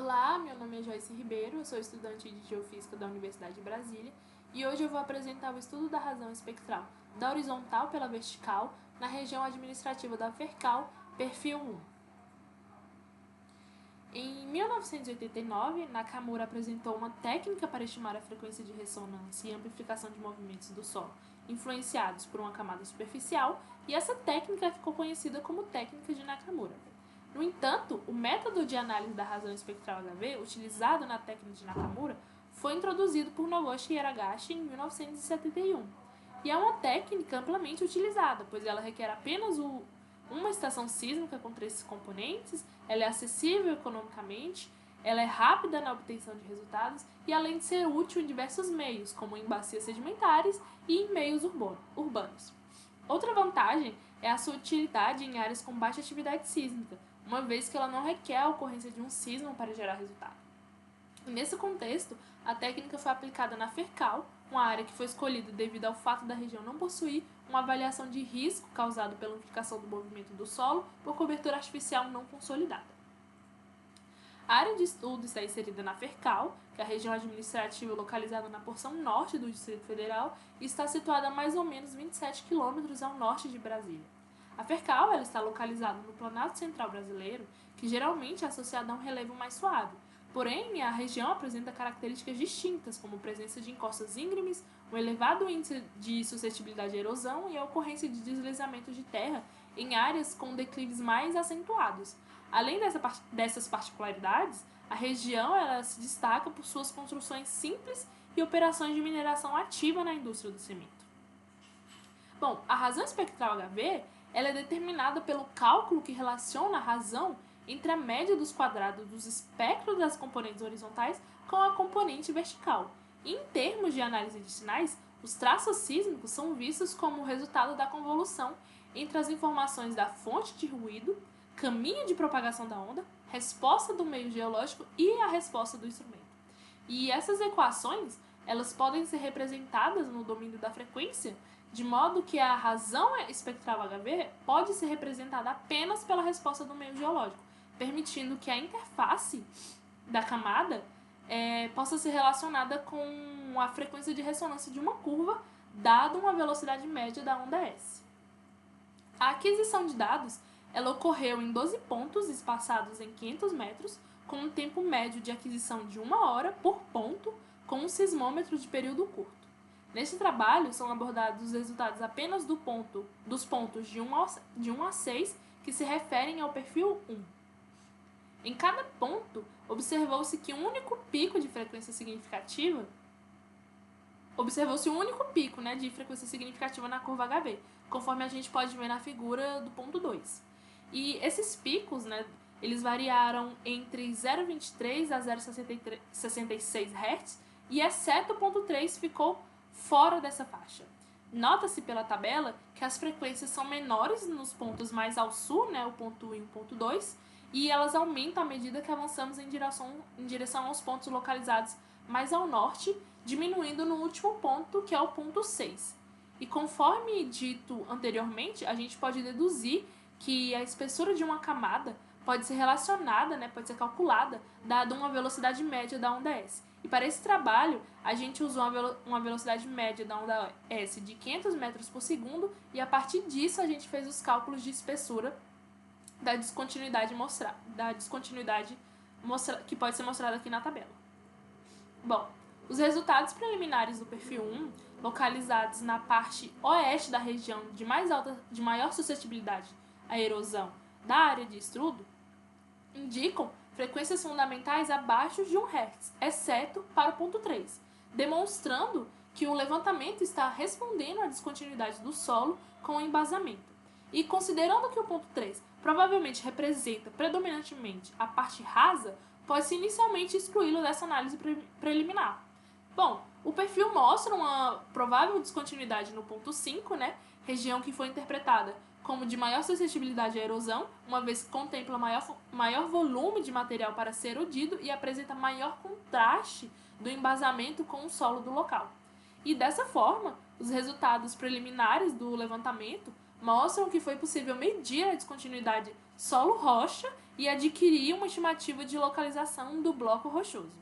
Olá, meu nome é Joyce Ribeiro, eu sou estudante de Geofísica da Universidade de Brasília e hoje eu vou apresentar o estudo da razão espectral da horizontal pela vertical na região administrativa da Fercal, perfil 1. Em 1989, Nakamura apresentou uma técnica para estimar a frequência de ressonância e amplificação de movimentos do solo influenciados por uma camada superficial, e essa técnica ficou conhecida como técnica de Nakamura. No entanto, o método de análise da razão espectral HV, utilizado na técnica de Nakamura, foi introduzido por Noguchi e Aragashi em 1971. E é uma técnica amplamente utilizada, pois ela requer apenas uma estação sísmica com 3 componentes, ela é acessível economicamente, ela é rápida na obtenção de resultados e além de ser útil em diversos meios, como em bacias sedimentares e em meios urbanos. Outra vantagem é a sua utilidade em áreas com baixa atividade sísmica, uma vez que ela não requer a ocorrência de um sismo para gerar resultado. E nesse contexto, a técnica foi aplicada na Fercal, uma área que foi escolhida devido ao fato da região não possuir uma avaliação de risco causado pela amplificação do movimento do solo por cobertura artificial não consolidada. A área de estudo está inserida na Fercal, que é a região administrativa localizada na porção norte do Distrito Federal e está situada a mais ou menos 27 quilômetros ao norte de Brasília. A Fercal ela está localizada no Planalto Central brasileiro, que geralmente é associada a um relevo mais suave. Porém, a região apresenta características distintas, como a presença de encostas íngremes, um elevado índice de suscetibilidade à erosão e a ocorrência de deslizamentos de terra em áreas com declives mais acentuados. Além dessas particularidades, a região ela se destaca por suas construções simples e operações de mineração ativa na indústria do cimento. Bom, a razão espectral HV ela é determinada pelo cálculo que relaciona a razão entre a média dos quadrados dos espectros das componentes horizontais com a componente vertical. E, em termos de análise de sinais, os traços sísmicos são vistos como o resultado da convolução entre as informações da fonte de ruído, caminho de propagação da onda, resposta do meio geológico e a resposta do instrumento. E essas equações elas podem ser representadas no domínio da frequência, de modo que a razão espectral HV pode ser representada apenas pela resposta do meio geológico, permitindo que a interface da camada possa ser relacionada com a frequência de ressonância de uma curva, dada uma velocidade média da onda S. A aquisição de dados ela ocorreu em 12 pontos espaçados em 500 metros, com um tempo médio de aquisição de 1 hora por ponto, com um sismômetro de período curto. Neste trabalho, são abordados os resultados apenas dos pontos de 1 a 6, que se referem ao perfil 1. Em cada ponto, observou-se um único pico de frequência significativa na curva HV, conforme a gente pode ver na figura do ponto 2. E esses picos, eles variaram entre 0,23 a 0,66 Hz, e exceto o ponto 3 ficou fora dessa faixa. Nota-se pela tabela que as frequências são menores nos pontos mais ao sul, o ponto 1 e o ponto 2, e elas aumentam à medida que avançamos em direção aos pontos localizados mais ao norte, diminuindo no último ponto, que é o ponto 6. E conforme dito anteriormente, a gente pode deduzir que a espessura de uma camada pode ser relacionada, pode ser calculada, dada uma velocidade média da onda S. E para esse trabalho, a gente usou uma velocidade média da onda S de 500 metros por segundo e a partir disso a gente fez os cálculos de espessura da descontinuidade que pode ser mostrada aqui na tabela. Bom, os resultados preliminares do perfil 1, localizados na parte oeste da região de maior suscetibilidade à erosão da área de estudo, indicam frequências fundamentais abaixo de 1 Hz, exceto para o ponto 3, demonstrando que o levantamento está respondendo à descontinuidade do solo com o embasamento. E considerando que o ponto 3 provavelmente representa predominantemente a parte rasa, pode-se inicialmente excluí-lo dessa análise preliminar. Bom, o perfil mostra uma provável descontinuidade no ponto 5, região que foi interpretada como de maior suscetibilidade à erosão, uma vez que contempla maior volume de material para ser erodido e apresenta maior contraste do embasamento com o solo do local. E dessa forma, os resultados preliminares do levantamento mostram que foi possível medir a descontinuidade solo-rocha e adquirir uma estimativa de localização do bloco rochoso.